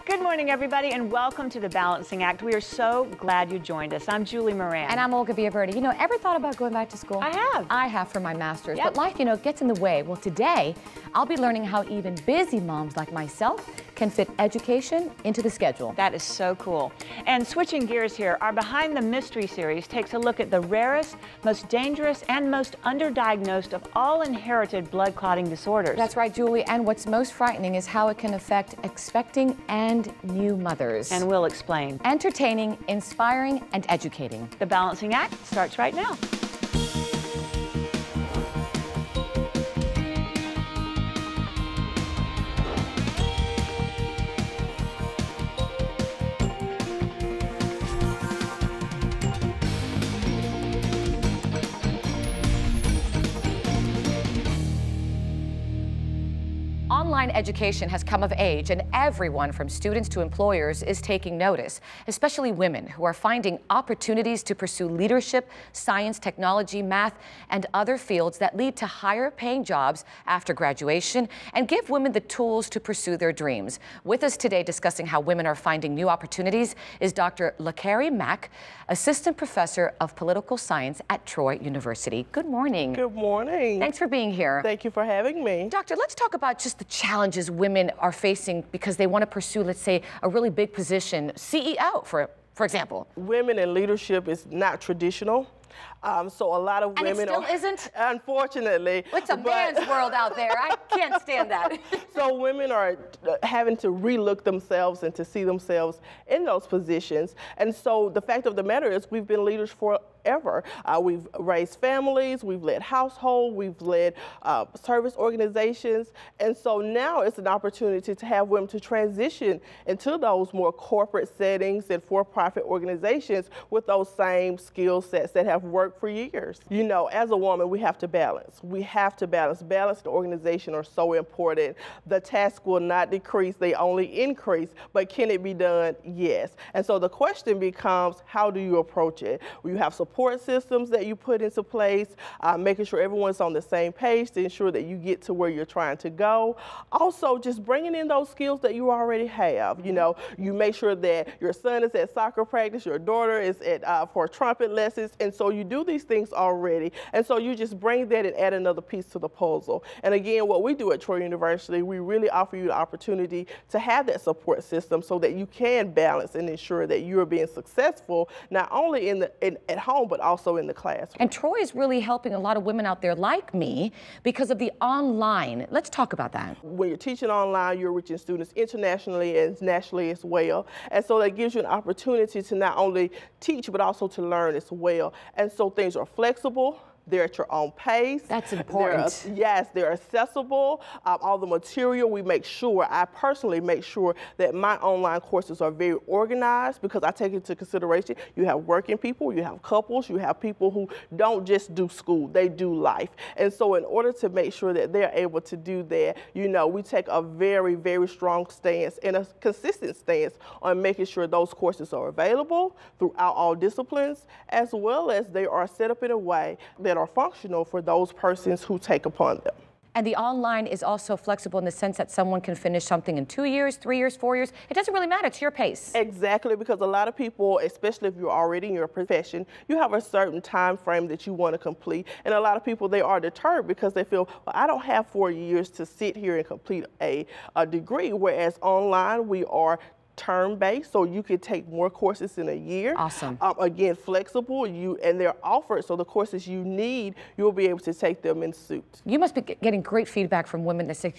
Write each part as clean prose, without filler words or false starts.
Good morning, everybody, and welcome to The Balancing Act. We are so glad you joined us. I'm Julie Moran. And I'm Olga Villaverdi. You know, ever thought about going back to school? I have. I have for my master's. Yep. But life, gets in the way. Well, today, I'll be learning how even busy moms like myself can fit education into the schedule. That is so cool. And switching gears here, our Behind the Mystery series takes a look at the rarest, most dangerous, and most underdiagnosed of all inherited blood clotting disorders. That's right, Julie. And what's most frightening is how it can affect expecting and new mothers. And we'll explain. Entertaining, inspiring, and educating. The Balancing Act starts right now. Online education has come of age, and everyone from students to employers is taking notice, especially women who are finding opportunities to pursue leadership, science, technology, math, and other fields that lead to higher paying jobs after graduation and give women the tools to pursue their dreams. With us today discussing how women are finding new opportunities is Dr. Licari Mack, Assistant Professor of Political Science at Troy University. Good morning. Good morning. Thanks for being here. Thank you for having me. Doctor, let's talk about just the challenges women are facing because they want to pursue, let's say, a really big position, CEO, for example. Women in leadership is not traditional. So a lot of women and it still isn't? Unfortunately. It's a man's world out there. I can't stand that. So women are having to relook themselves and to see themselves in those positions. And so the fact of the matter is we've been leaders forever. We've raised families, we've led households, we've led service organizations. And so now it's an opportunity to have women to transition into those more corporate settings and for-profit organizations with those same skill sets that have worked for years. You know, as a woman, we have to balance. We have to balance. Balance and organization are so important. The tasks will not decrease, they only increase, but can it be done? Yes. And so the question becomes, how do you approach it? Well, you have support systems that you put into place, making sure everyone's on the same page to ensure that you get to where you're trying to go. Also, just bringing in those skills that you already have. You know, you make sure that your son is at soccer practice, your daughter is at for trumpet lessons, and so you do these things already. And so you just bring that and add another piece to the puzzle. And again, what we do at Troy University, we really offer you the opportunity to have that support system so that you can balance and ensure that you're being successful, not only at home, but also in the classroom. And Troy is really helping a lot of women out there like me because of the online. Let's talk about that. When you're teaching online, you're reaching students internationally and nationally as well. And so that gives you an opportunity to not only teach, but also to learn as well. And so things are flexible. They're at your own pace. That's important. Yes, they're accessible. All the material, I personally make sure that my online courses are very organized because I take into consideration you have working people, you have couples, you have people who don't just do school, they do life. And so in order to make sure that they're able to do that, we take a very, very strong stance and a consistent stance on making sure those courses are available throughout all disciplines, as well as they are set up in a way that are functional for those persons who take upon them. And the online is also flexible in the sense that someone can finish something in 2 years, 3 years, 4 years. It doesn't really matter. It's your pace. Exactly, because a lot of people, especially if you're already in your profession, you have a certain time frame that you want to complete. And a lot of people, they are deterred because they feel, well, I don't have 4 years to sit here and complete a degree, whereas online we are term-based, so you can take more courses in a year. Awesome. Again, flexible, and they're offered, so the courses you need, you'll be able to take them in suit. You must be getting great feedback from women that say,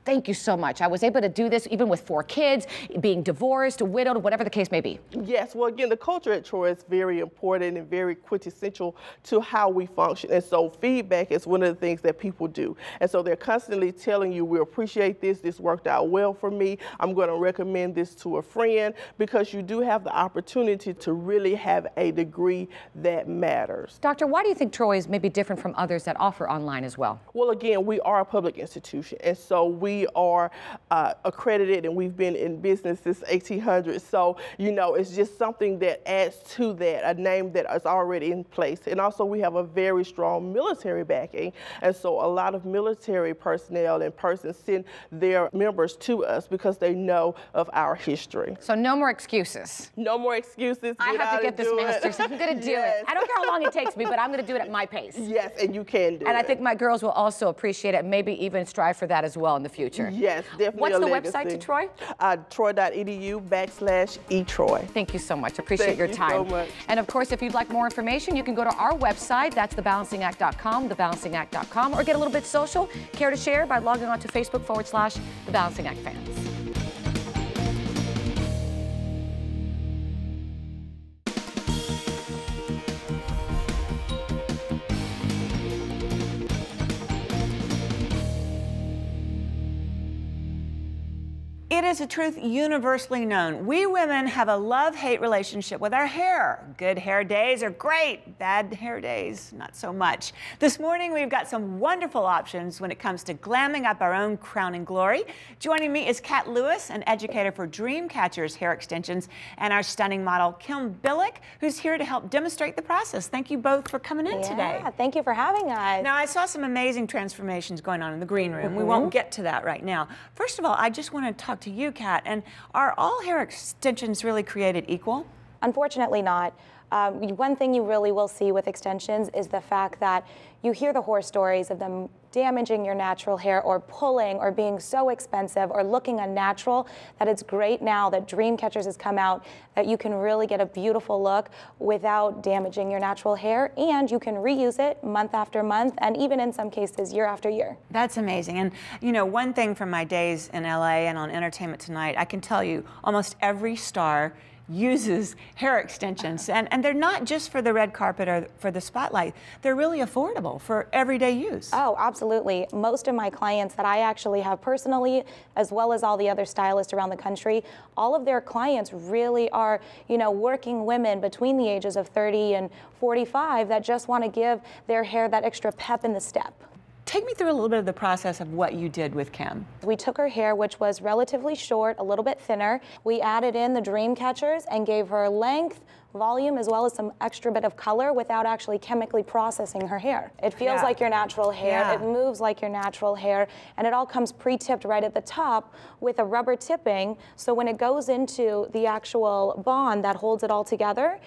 thank you so much. I was able to do this even with 4 kids, being divorced, widowed, whatever the case may be. Yes, well, again, the culture at Troy is very important and very quintessential to how we function. And so feedback is one of the things that people do. And so they're constantly telling you, we appreciate this worked out well for me, I'm going to recommend this to a friend, because you do have the opportunity to really have a degree that matters. Doctor, why do you think Troy is maybe different from others that offer online as well? Well, again, we are a public institution, and so we we are accredited, and we've been in business since 1800. So, you know, it's just something that adds to that, a name that is already in place. And also we have a very strong military backing. And so a lot of military personnel and persons send their members to us because they know of our history. So no more excuses. No more excuses. I have to get this master's. I'm going to do it. I don't care how long it takes me, but I'm going to do it at my pace. Yes, and you can do it. And I think my girls will also appreciate it, maybe even strive for that as well in the future. Yes, definitely. What's a the legacy. website to Troy? Troy.edu/eTroy. Thank you so much. Appreciate your time. Thank you so much. And of course, if you'd like more information, you can go to our website. That's thebalancingact.com, thebalancingact.com, or get a little bit social. Care to share by logging on to Facebook.com/The Balancing Act Fans. It is a truth universally known. We women have a love-hate relationship with our hair. Good hair days are great. Bad hair days, not so much. This morning, we've got some wonderful options when it comes to glamming up our own crowning glory. Joining me is Kat Lewis, an educator for Dreamcatchers hair extensions, and our stunning model, Kim Billick, who's here to help demonstrate the process. Thank you both for coming in today. Yeah, thank you for having us. Now, I saw some amazing transformations going on in the green room. We won't get to that right now. First of all, I just want to talk to you, Kat, and are all hair extensions really created equal? Unfortunately not. One thing you really will see with extensions is the fact that you hear the horror stories of them damaging your natural hair or pulling or being so expensive or looking unnatural, that it's great now that Dreamcatchers has come out that you can really get a beautiful look without damaging your natural hair, and you can reuse it month after month and even in some cases year after year. That's amazing. And you know, one thing from my days in LA and on Entertainment Tonight, I can tell you almost every star uses hair extensions, and they're not just for the red carpet or for the spotlight. They're really affordable for everyday use. Oh, absolutely. Most of my clients that I actually have personally, as well as all the other stylists around the country, all of their clients really are, you know, working women between the ages of 30 and 45 that just want to give their hair that extra pep in the step. Take me through a little bit of the process of what you did with Kim. We took her hair, which was relatively short, a little bit thinner. We added in the Dreamcatchers and gave her length, volume, as well as some extra bit of color without actually chemically processing her hair. It feels like your natural hair, it moves like your natural hair, and it all comes pre-tipped right at the top with a rubber tipping, so when it goes into the actual bond that holds it all together,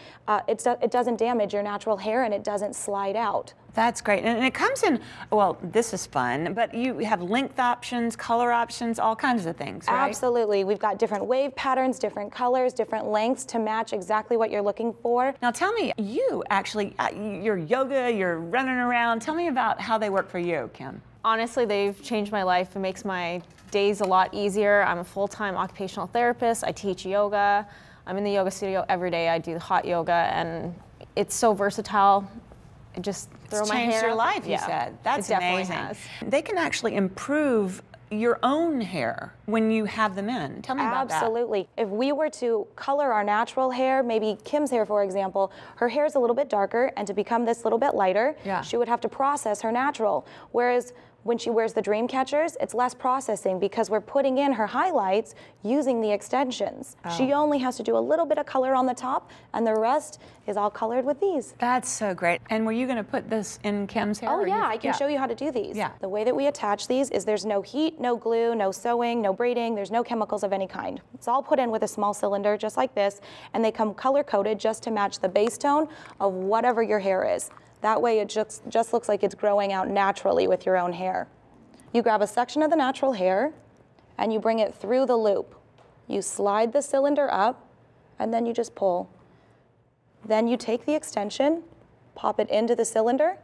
it doesn't damage your natural hair and it doesn't slide out. That's great. And it comes in, well, this is fun, but you have length options, color options, all kinds of things, right? Absolutely. We've got different wave patterns, different colors, different lengths to match exactly what you're looking for. Now tell me, you actually, your yoga, you're running around. Tell me about how they work for you, Kim. Honestly, they've changed my life. It makes my days a lot easier. I'm a full-time occupational therapist. I teach yoga. I'm in the yoga studio every day. I do hot yoga, and it's so versatile. Just throw my hair. It's changed your life, you said. That's amazing. Has. They can actually improve your own hair when you have them in. Tell me about that. Absolutely. If we were to color our natural hair, maybe Kim's hair, for example, her hair is a little bit darker, and to become this little bit lighter, she would have to process her natural. Whereas when she wears the Dreamcatchers, it's less processing because we're putting in her highlights using the extensions. She only has to do a little bit of color on the top, and the rest is all colored with these. That's so great. And were you going to put this in Kim's hair? Oh yeah, I can show you how to do these. The way that we attach these is there's no heat, no glue, no sewing, no braiding, there's no chemicals of any kind. It's all put in with a small cylinder just like this, and they come color coded just to match the base tone of whatever your hair is. That way it just looks like it's growing out naturally with your own hair. You grab a section of the natural hair and you bring it through the loop. You slide the cylinder up and then you just pull. Then you take the extension, pop it into the cylinder,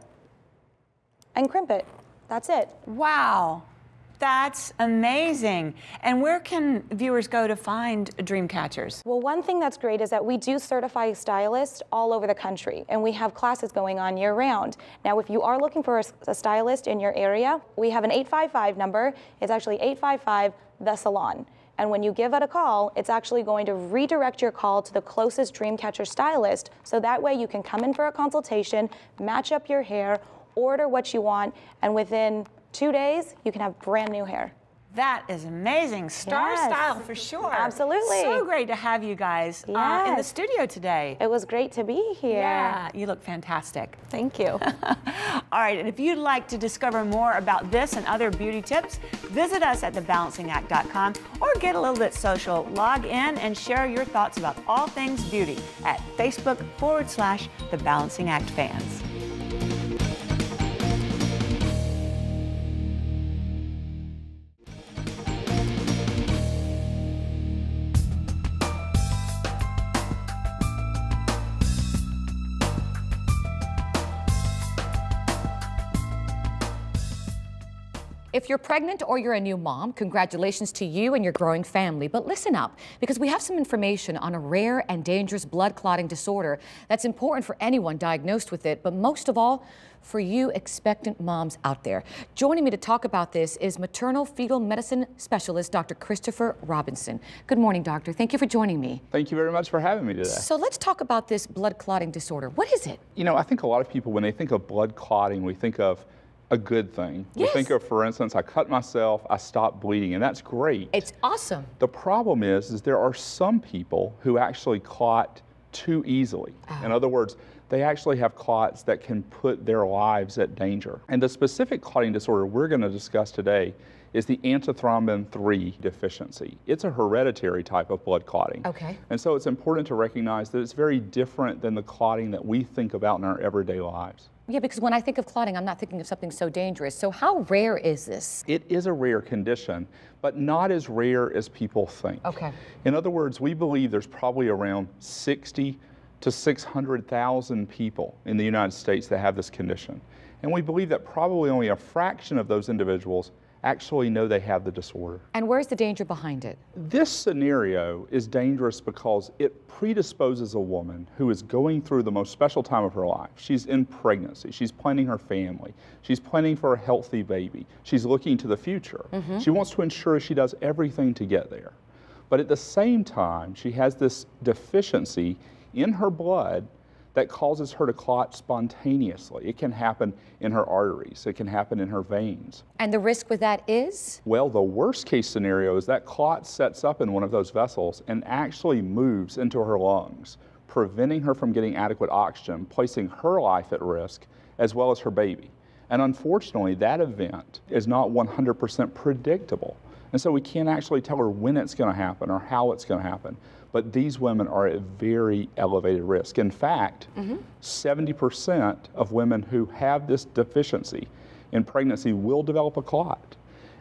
and crimp it. That's it. Wow. That's amazing. And where can viewers go to find Dreamcatchers? Well, one thing that's great is that we do certify stylists all over the country, and we have classes going on year-round. Now, if you are looking for a stylist in your area, we have an 855 number. It's actually 855 The Salon. And when you give it a call, it's actually going to redirect your call to the closest Dreamcatcher stylist, so that way you can come in for a consultation, match up your hair, order what you want, and within 2 days, you can have brand new hair. That is amazing. Star Yes. style for sure. Absolutely. So great to have you guys in the Yes. studio today. It was great to be here. Yeah, you look fantastic. Thank you. All right, and if you'd like to discover more about this and other beauty tips, visit us at thebalancingact.com or get a little bit social. Log in and share your thoughts about all things beauty at Facebook.com/The Balancing Act Fans. If you're pregnant or you're a new mom, congratulations to you and your growing family. But listen up, because we have some information on a rare and dangerous blood clotting disorder that's important for anyone diagnosed with it, but most of all, for you expectant moms out there. Joining me to talk about this is maternal fetal medicine specialist, Dr. Christopher Robinson. Good morning, doctor. Thank you for joining me. Thank you very much for having me today. So let's talk about this blood clotting disorder. What is it? You know, I think a lot of people, when they think of blood clotting, we think of a good thing. Yes. We think of, for instance, I cut myself, I stopped bleeding, and that's great. It's awesome. The problem is there are some people who actually clot too easily. In other words, they actually have clots that can put their lives at danger. And the specific clotting disorder we're going to discuss today is the antithrombin 3 deficiency. It's a hereditary type of blood clotting. Okay. And so it's important to recognize that it's very different than the clotting that we think about in our everyday lives. Yeah, because when I think of clotting, I'm not thinking of something so dangerous. So how rare is this? It is a rare condition, but not as rare as people think. Okay. In other words, we believe there's probably around 60 to 600,000 people in the United States that have this condition. And we believe that probably only a fraction of those individuals actually know they have the disorder. And where's the danger behind it? This scenario is dangerous because it predisposes a woman who is going through the most special time of her life. She's in pregnancy, she's planning her family, she's planning for a healthy baby, she's looking to the future. She wants to ensure she does everything to get there. But at the same time, she has this deficiency in her blood that causes her to clot spontaneously. It can happen in her arteries, it can happen in her veins. And the risk with that is? Well, the worst case scenario is that clot sets up in one of those vessels and actually moves into her lungs, preventing her from getting adequate oxygen, placing her life at risk, as well as her baby. And unfortunately, that event is not 100% predictable. And so we can't actually tell her when it's going to happen or how it's going to happen. But these women are at very elevated risk. In fact, 70% of women who have this deficiency in pregnancy will develop a clot,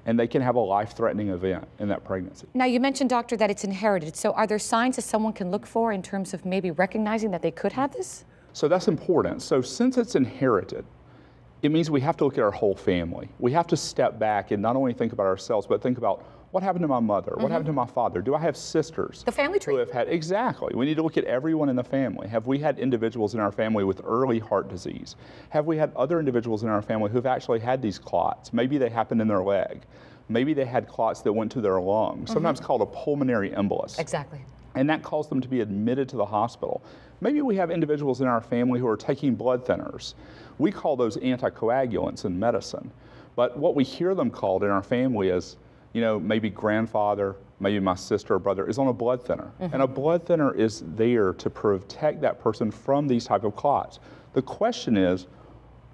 and they can have a life-threatening event in that pregnancy. Now, you mentioned, doctor, that it's inherited. So are there signs that someone can look for in terms of maybe recognizing that they could have this? So that's important. So since it's inherited, it means we have to look at our whole family. We have to step back and not only think about ourselves, but think about what happened to my mother? What happened to my father? Do I have sisters? The family tree. Who have had, exactly. We need to look at everyone in the family. Have we had individuals in our family with early heart disease? Have we had other individuals in our family who've actually had these clots? Maybe they happened in their leg. Maybe they had clots that went to their lungs, sometimes called a pulmonary embolus. Exactly. And that caused them to be admitted to the hospital. Maybe we have individuals in our family who are taking blood thinners. We call those anticoagulants in medicine. But what we hear them called in our family is, you know, maybe grandfather, maybe my sister or brother is on a blood thinner. And a blood thinner is there to protect that person from these type of clots. The question is,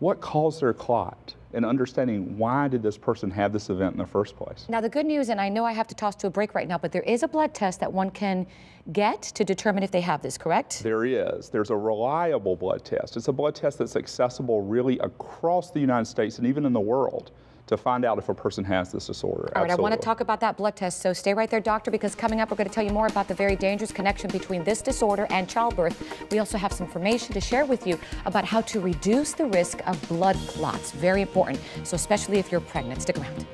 what caused their clot? And understanding why did this person have this event in the first place. Now, the good news, and I know I have to toss to a break right now, but there is a blood test that one can get to determine if they have this, correct? There is. There's a reliable blood test. It's a blood test that's accessible really across the United States and even in the world to find out if a person has this disorder. All right, I want to Absolutely. talk about that blood test, so stay right there, doctor, because coming up, we're going to tell you more about the very dangerous connection between this disorder and childbirth. We also have some information to share with you about how to reduce the risk of blood clots. Very important, so especially if you're pregnant. Stick around.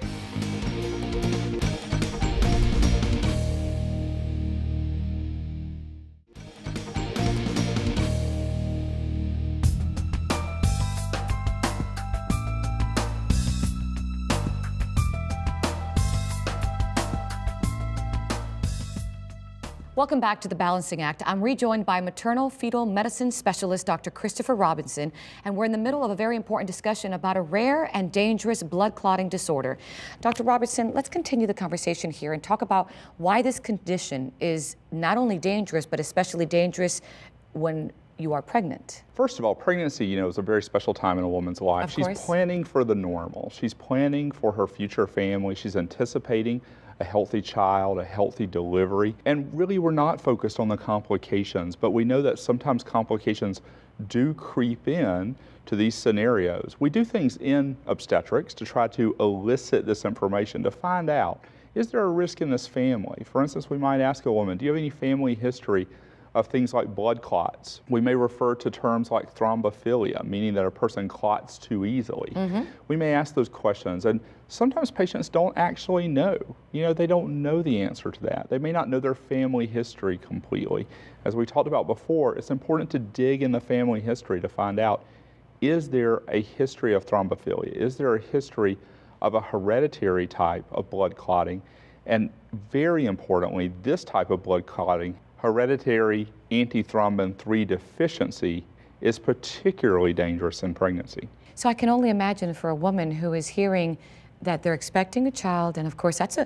Welcome back to The Balancing Act. I'm rejoined by maternal fetal medicine specialist Dr. Christopher Robinson, and we're in the middle of a very important discussion about a rare and dangerous blood clotting disorder. Dr. Robinson, let's continue the conversation here and talk about why this condition is not only dangerous, but especially dangerous when you are pregnant. First of all, pregnancy, is a very special time in a woman's life. She's planning for the normal. She's planning for her future family. She's anticipating a healthy child, a healthy delivery. And really, we're not focused on the complications, but we know that sometimes complications do creep in to these scenarios. We do things in obstetrics to try to elicit this information, to find out, is there a risk in this family? For instance, we might ask a woman, do you have any family history of things like blood clots? We may refer to terms like thrombophilia, meaning that a person clots too easily. We may ask those questions, and sometimes patients don't actually know. They don't know the answer to that. They may not know their family history completely. As we talked about before, it's important to dig in the family history to find out, is there a history of thrombophilia? Is there a history of a hereditary type of blood clotting? And very importantly, this type of blood clotting, hereditary antithrombin 3 deficiency, is particularly dangerous in pregnancy. So I can only imagine for a woman who is hearing that they're expecting a child, and of course that's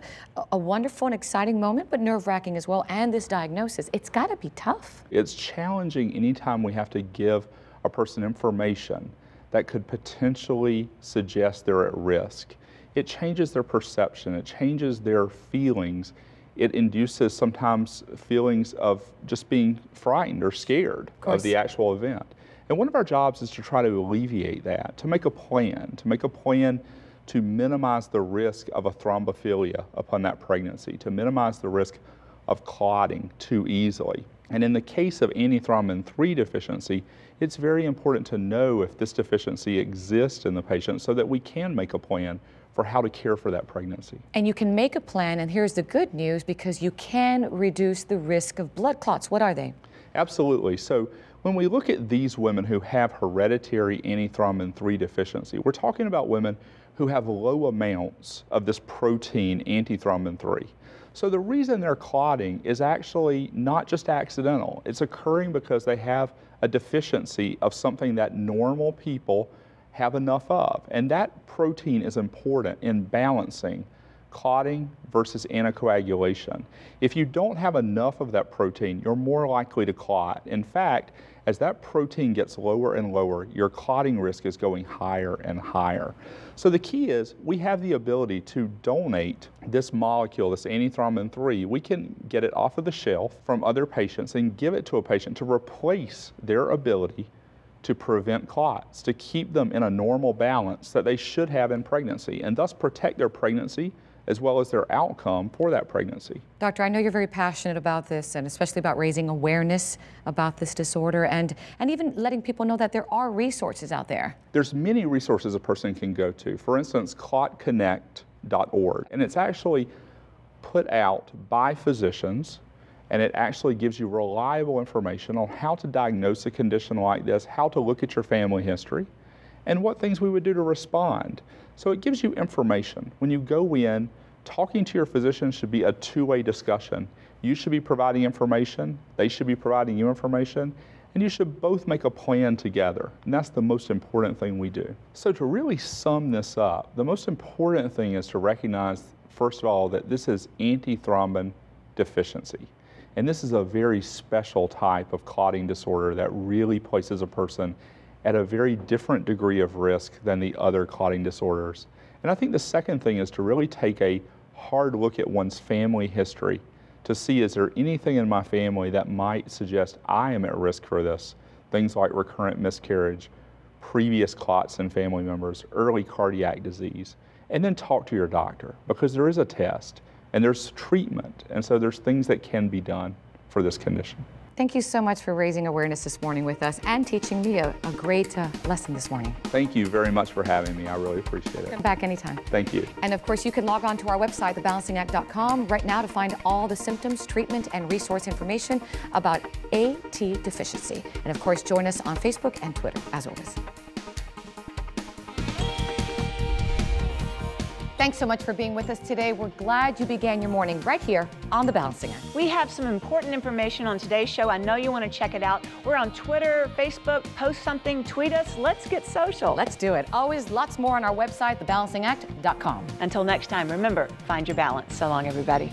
a wonderful and exciting moment, but nerve-wracking as well, and this diagnosis, it's got to be tough. It's challenging anytime we have to give a person information that could potentially suggest they're at risk. It changes their perception, it changes their feelings. It induces sometimes feelings of just being frightened or scared of the actual event. And one of our jobs is to try to alleviate that, to make a plan to minimize the risk of a thrombophilia upon that pregnancy, to minimize the risk of clotting too easily. And in the case of antithrombin 3 deficiency, it's very important to know if this deficiency exists in the patient so that we can make a plan for how to care for that pregnancy. And you can make a plan, and here's the good news, because you can reduce the risk of blood clots. What are they? Absolutely. So when we look at these women who have hereditary antithrombin 3 deficiency, we're talking about women who have low amounts of this protein antithrombin 3. So the reason they're clotting is actually not just accidental. It's occurring because they have a deficiency of something that normal people have enough of. And that protein is important in balancing clotting versus anticoagulation. If you don't have enough of that protein, you're more likely to clot. In fact, as that protein gets lower and lower, your clotting risk is going higher and higher. So the key is we have the ability to donate this molecule, this antithrombin 3. We can get it off of the shelf from other patients and give it to a patient to replace their ability to prevent clots, to keep them in a normal balance that they should have in pregnancy, and thus protect their pregnancy as well as their outcome for that pregnancy. Doctor, I know you're very passionate about this, and especially about raising awareness about this disorder, and even letting people know that there are resources out there. There's many resources a person can go to. For instance, clotconnect.org, and it's actually put out by physicians, and it actually gives you reliable information on how to diagnose a condition like this, how to look at your family history, and what things we would do to respond. So it gives you information. When you go in, talking to your physician should be a two-way discussion. You should be providing information, they should be providing you information, and you should both make a plan together. And that's the most important thing we do. So to really sum this up, the most important thing is to recognize, first of all, that this is antithrombin deficiency. And this is a very special type of clotting disorder that really places a person at a very different degree of risk than the other clotting disorders. And I think the second thing is to really take a hard look at one's family history to see, is there anything in my family that might suggest I am at risk for this? Things like recurrent miscarriage, previous clots in family members, early cardiac disease. And then talk to your doctor, because there is a test and there's treatment. And so there's things that can be done for this condition. Thank you so much for raising awareness this morning with us and teaching me a great lesson this morning. Thank you very much for having me. I really appreciate it. Come back anytime. Thank you. And of course, you can log on to our website, thebalancingact.com, right now to find all the symptoms, treatment, and resource information about AT deficiency. And of course, join us on Facebook and Twitter, as always. Thanks so much for being with us today. We're glad you began your morning right here on The Balancing Act. We have some important information on today's show. I know you want to check it out. We're on Twitter, Facebook. Post something, tweet us. Let's get social. Let's do it. Always lots more on our website, thebalancingact.com. Until next time, remember, find your balance. So long, everybody.